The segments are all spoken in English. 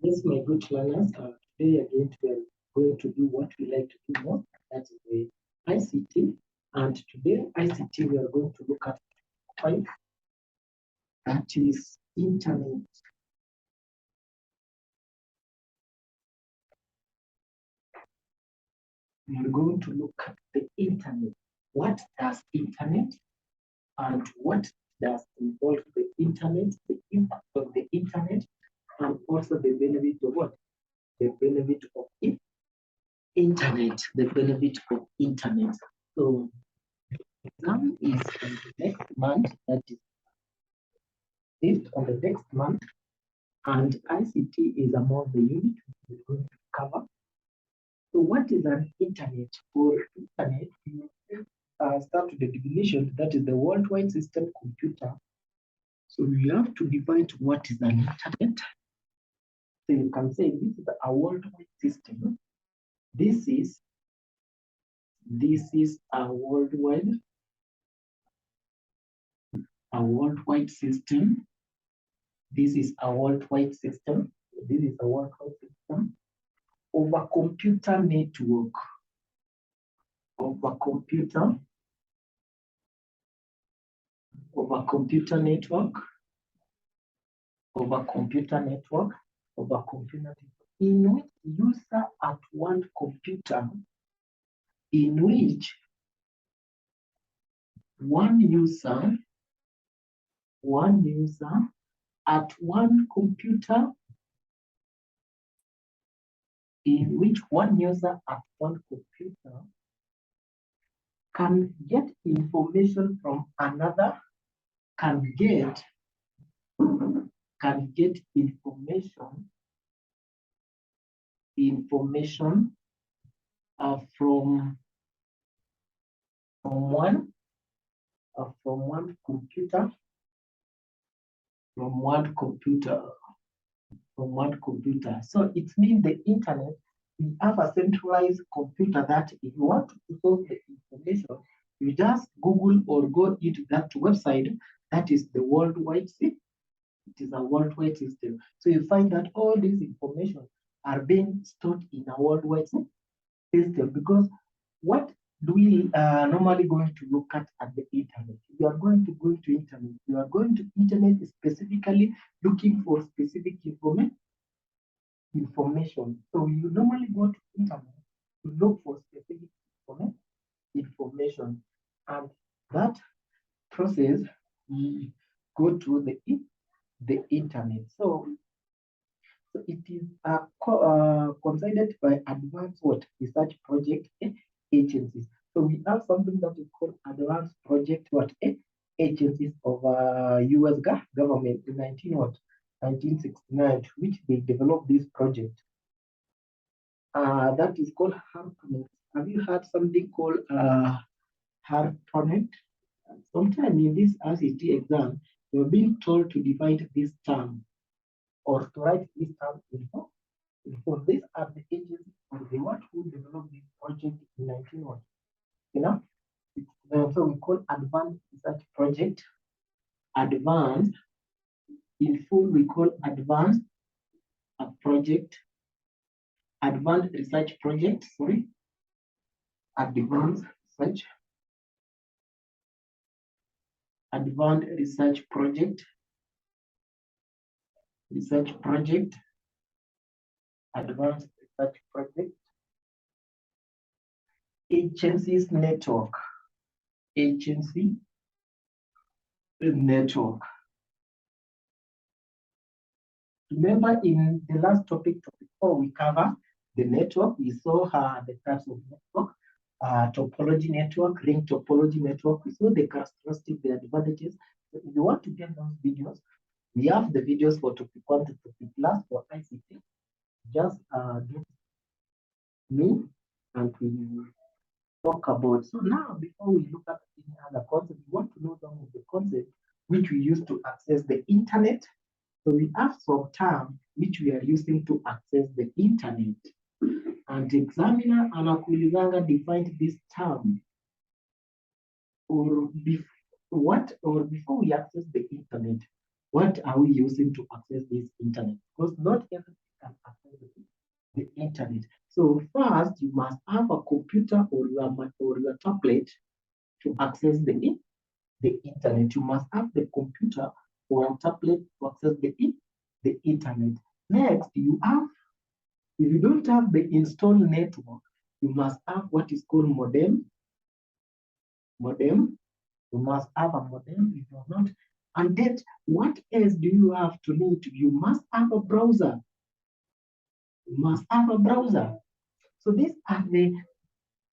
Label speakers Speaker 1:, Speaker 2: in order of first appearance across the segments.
Speaker 1: Yes, my good learners, today again we are going to do what we like to do more, that is the ICT. And today, ICT, we are going to look at 5, that is internet. We are going to look at the internet. What does internet and what does involve the internet, the impact of the internet, and also the benefit of what? The benefit of internet, the benefit of internet. So exam is on the next month, that is based on the next month, and ICT is among the units we're going to cover. So what is an internet? For internet, you start with the definition, that is the worldwide system computer. So we have to define what is an internet. So you can say this is a worldwide system. This is a worldwide system. This is a worldwide system. This is a worldwide system of a computer network. Of a computer network in which user at one computer, in which one user at one computer, in which one user at one computer can get information from another, can get information from one computer, So it means the internet, we have a centralized computer that if you want to source the information, you just Google or go into that website. That is the worldwide system. It is a worldwide system. So you find that all these information are being stored in a worldwide system, because what do we normally going to look at the internet? You are going to go to internet. You are going to internet specifically looking for specific information. So you normally go to internet to look for specific information, and that process we go to the internet. So it is considered by advanced research project agencies. So we have something that is called advanced project agencies of US government in 1969, which they developed this project. That is called ARPANET. Have you heard something called ARPANET? Sometime in this ICT exam, you're being told to divide this term or to write this term info. So these are the agencies or the one who developed this project in 1961. So we call advanced research project. Advanced, in full, we call advanced project. Advanced research project, sorry. Advanced research. Advanced research project. Advanced research project. Agencies network. Agency network. Remember in the last topic 4, we covered the network. We saw the types of network, topology network, ring topology network. We saw the characteristics, the advantages. So if you want to get those videos, we have the videos for topic 1 to topic last for ICT. Just get me and we talk about. So now, before we look at any other concept, we want to know some of the concepts which we use to access the internet. So we have some terms which we are using to access the internet. And examiner anakuulizanga defined this term. Before we access the internet, what are we using to access this internet? Because not everything can the internet. So first, you must have a computer or your tablet to access the internet. You must have the computer or a tablet to access the internet. Next, if you don't have the installed network, you must have what is called modem. Modem. You must have a modem if you're not. And then what else do you have to need? You must have a browser. You must have a browser. So these are the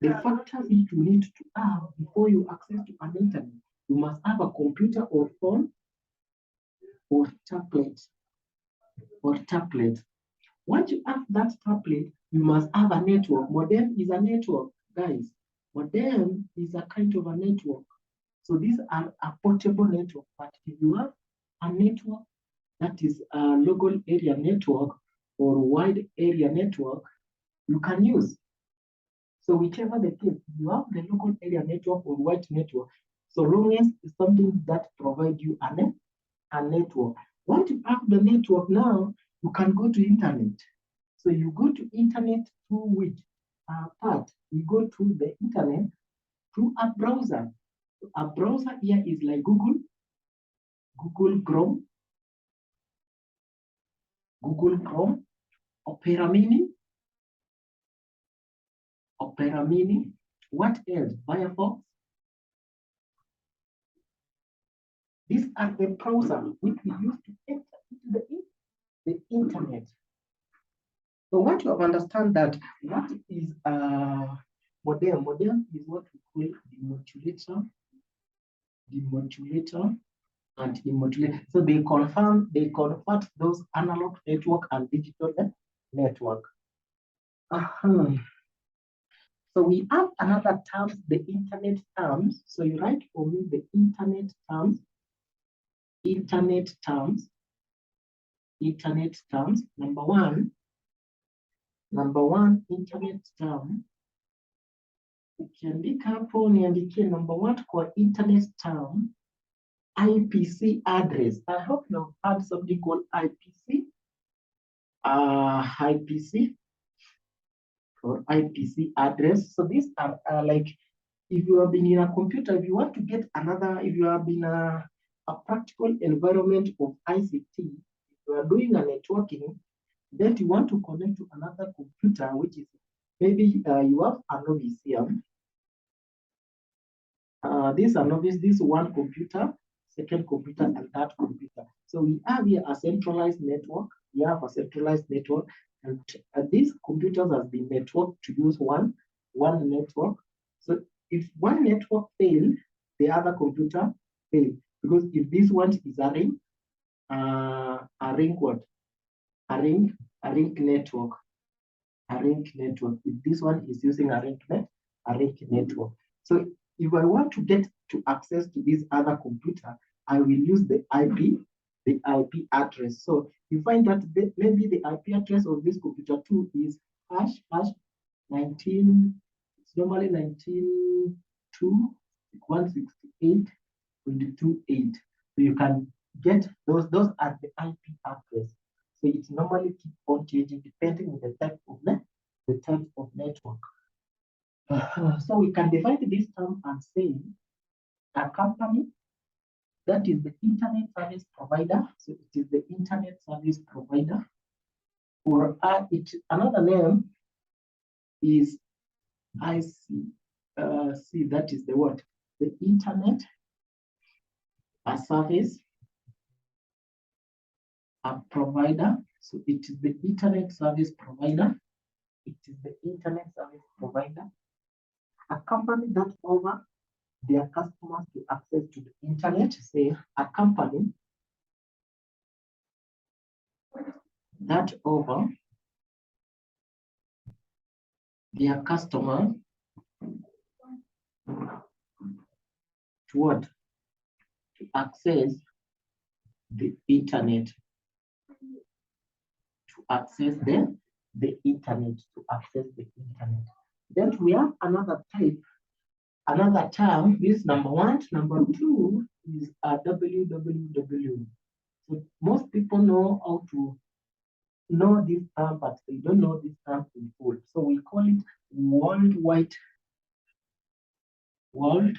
Speaker 1: factors that you need to have before you access to an internet. You must have a computer or phone or tablet. Once you have that tablet, you must have a network. Modem is a network, guys. Modem is a kind of a network. So these are a portable network. But if you have a network that is a local area network or wide area network, you can use. So whichever the case, you have the local area network or wide network, so long as it's something that provides you a network. Once you have the network now, you can go to internet. So you go to internet through which part? You go to the internet through a browser. A browser here is like Google Chrome, Opera Mini. What else? Firefox. These are the browsers which we use to enter into the internet. So what you understand that what is modem? Modem is what we call demodulator and immodulator. So they convert those analog network and digital network. So we have another terms, the internet terms. So you write for me the internet terms. Internet terms. Number one, internet term. Ukiandika hapo niandikie number one kwa internet term, IPC address. I hope you've heard something called IPC. IPC or IPC address. So these are like, if you have been in a computer, if you want to get another, if you have been a practical environment of ICT, if you are doing a networking, then you want to connect to another computer, which is maybe you have a novice here. This a novice, this one computer, second computer, and third computer. So we have here a centralized network. We have a centralized network, and these computers have been networked to use one network. So if one network fails, the other computer fails. Because if this one is a ring network. If this one is using a ring network. So if I want to get to access to this other computer, I will use the IP address. So you find that maybe the IP address of this computer 2 is #19. It's normally 19.2.168.22.8. So you can get those are the IP address. So it normally keep on changing depending on the type of network. So we can divide this term and say a company that is the internet service provider. So it is the internet service provider. Or another name is IC. That is the word. The internet a service a provider. So it is the internet service provider. A company that offers their customers to access to the internet. Say a company that offers their customers to what? To access the internet. The internet. Then we have another type, another term. This is number one. Number two is a www. So most people know how to know this term, but they don't know this term in full. So we call it worldwide web.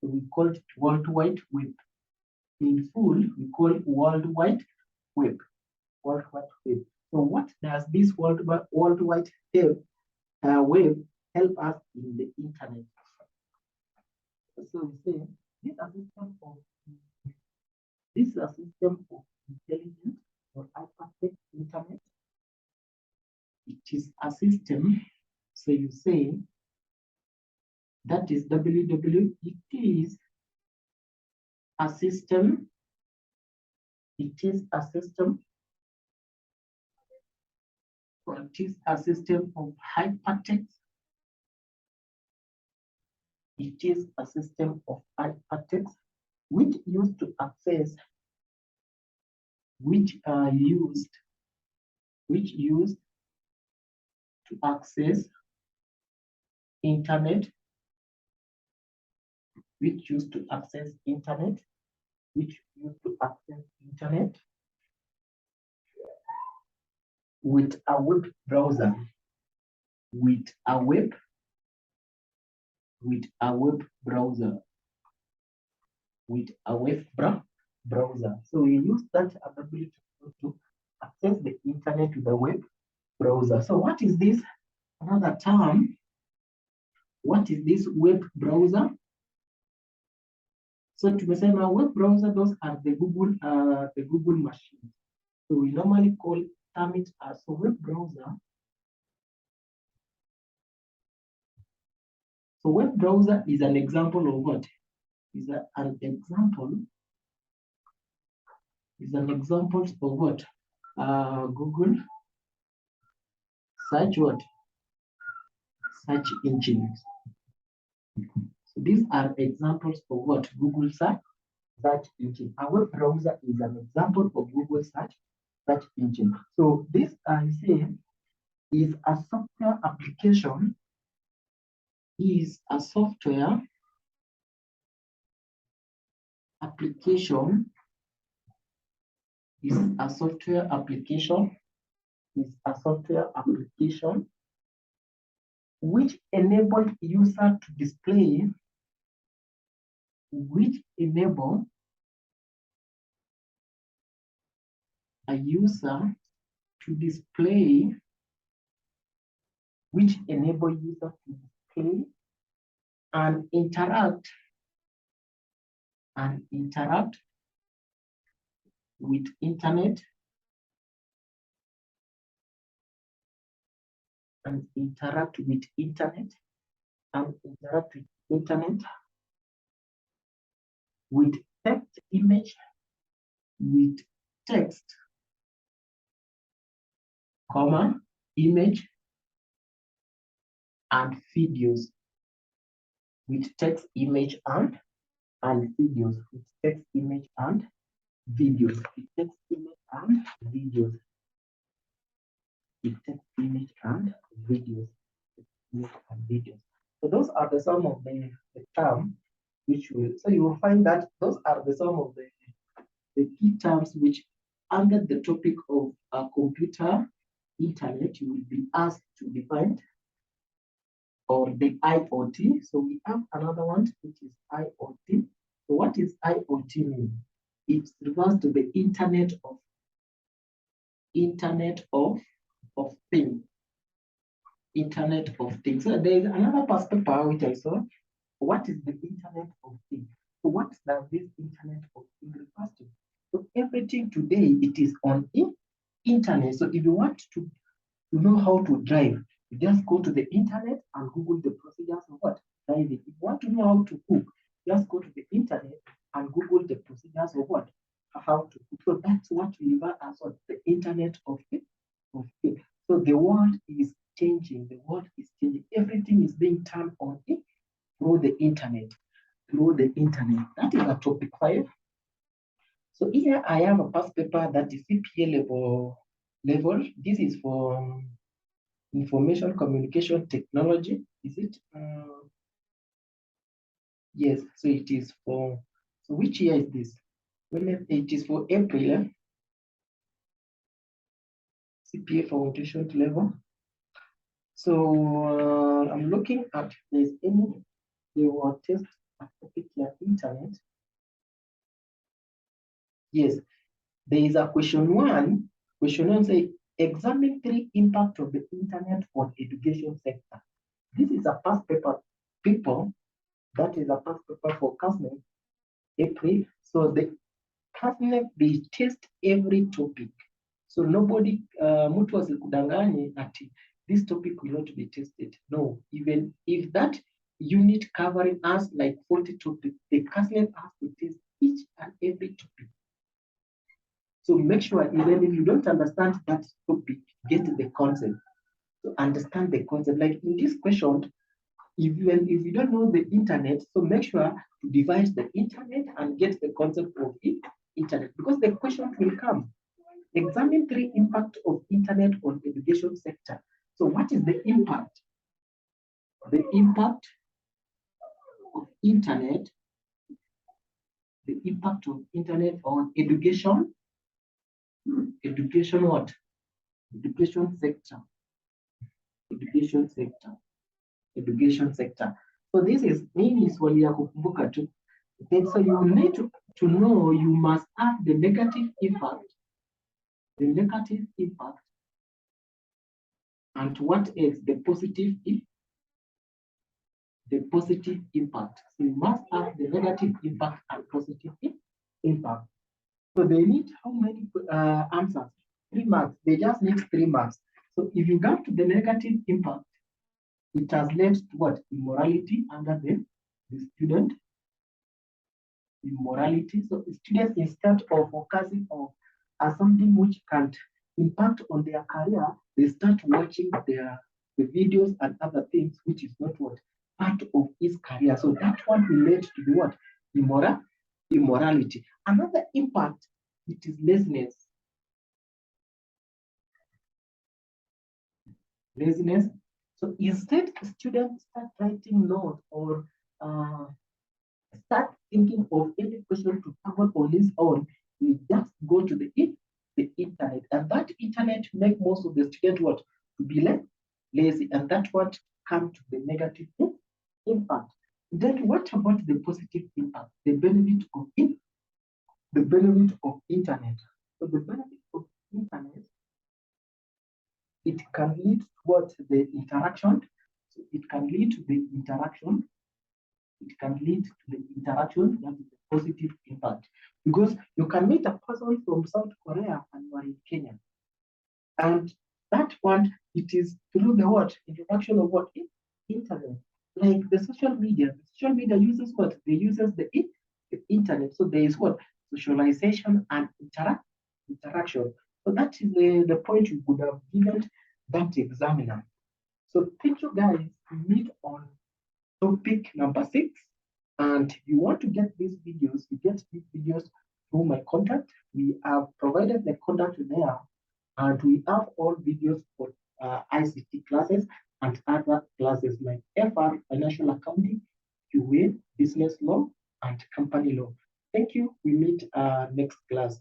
Speaker 1: So we call it worldwide web. In full, we call it worldwide web. Worldwide web. So what does this worldwide web help us in the internet? So we say this is a system of intelligence or hypertext internet. It is a system. So you say that is www. It is a system. It is a system. Or it is a system of hypertext. It is a system of hypertext which used to access, which used to access internet, which used to access internet, which used to access internet with a web browser, with a web browser, with a web browser. So we use that ability to access the internet with a web browser. So what is this? Another term. What is this web browser? So tumesema web browser, those are the Google machine. So we normally term it as a web browser. So web browser is an example of what? Is an example of what? Google search what? Search engines. So these are examples of what? Google search engine. A web browser is an example of Google search engine. So this, I say, is a software application. Is a software application. Is a software application. Is a software application which enabled user to display. Which enable a user to display, which enable user to display and interact with internet with text, image, with text, comma, image, and videos. With text, image, and videos. With text, image, and videos. With text, image, and videos. With text, image, and videos. So those are the some of the terms which will. So you will find that those are the some of the key terms which, under the topic of computer internet, you will be asked to define, or the IoT. So we have another one which is IoT. So what is IoT mean? It refers to the internet of things. Internet of things. So there is another perspective which I saw. What is the internet of things? So what does this internet of things refer to? So everything today, it is on internet. So if you want to know how to drive, you just go to the internet and Google the procedures of what? Driving. If you want to know how to cook, just go to the internet and Google the procedures of what? How to cook. So that's what we refer as what? The internet of things. So the world is changing. The world is changing. Everything is being turned on through the internet. That is a topic 5. So here I have a past paper that is CPA level. This is for information communication technology. Is it? Yes. So it is for So which year is this? Well, it is for April. CPA foundation level. So I'm looking at there's any they will test a topic here, internet. Yes, there is a question one. Question one say examine 3 impact of the internet on education sector. This is a past paper, people. That is a past paper for CASNEP, April. So the CASNEP, they test every topic. So nobody, mtu asikudanganye ati this topic will not be tested. No, even if that unit covering us like 40 topics, the CASNEP has to test each and every topic. So make sure even if you don't understand that topic, get the concept. So understand the concept. Like in this question, if you don't know the internet, so make sure to devise the internet and get the concept of it, internet, because the question will come. Examine 3 impact of internet on education sector. So what is the impact? The impact of internet, the impact of internet on education, education what? Education sector, education sector, education sector. So this is swali ya kukumbuka tu. Then so you need to know, you must have the negative impact, and what is the positive impact. So you must have the negative impact and positive impact. So they need how many answers? 3 marks. They just need 3 marks. So if you go to the negative impact, it has led to what? Immorality under the student. Immorality. So the students, instead of focusing on something which can impact on their career, they start watching the videos and other things which is not what part of his career. So that one relates to the what? Immorality. Another impact, it is laziness. Laziness. So instead, students start writing notes or start thinking of any question to cover on his own. We just go to the internet, and that internet make most of the students what? To be lazy, and that what come to the negative impact. Then what about the positive impact? The benefit of it, the benefit of internet. So the benefit of internet, it can lead to what? The interaction. So it can lead to the interaction. It can lead to the interaction, that is the positive impact. Because you can meet a person from South Korea and you are in Kenya. And that one, it is through the what? Introduction of what? Internet. Like the social media. The social media uses what? They uses the internet. So there is what? Socialization and interaction. So that is the point you could have given that examiner. So thank you guys. We meet on topic number 6. And if you want to get these videos, you get these videos through my contact. We have provided the contact there, and we have all videos for ICT classes and other classes like FR, financial accounting, QA, business law, and company law. Thank you. We meet next class.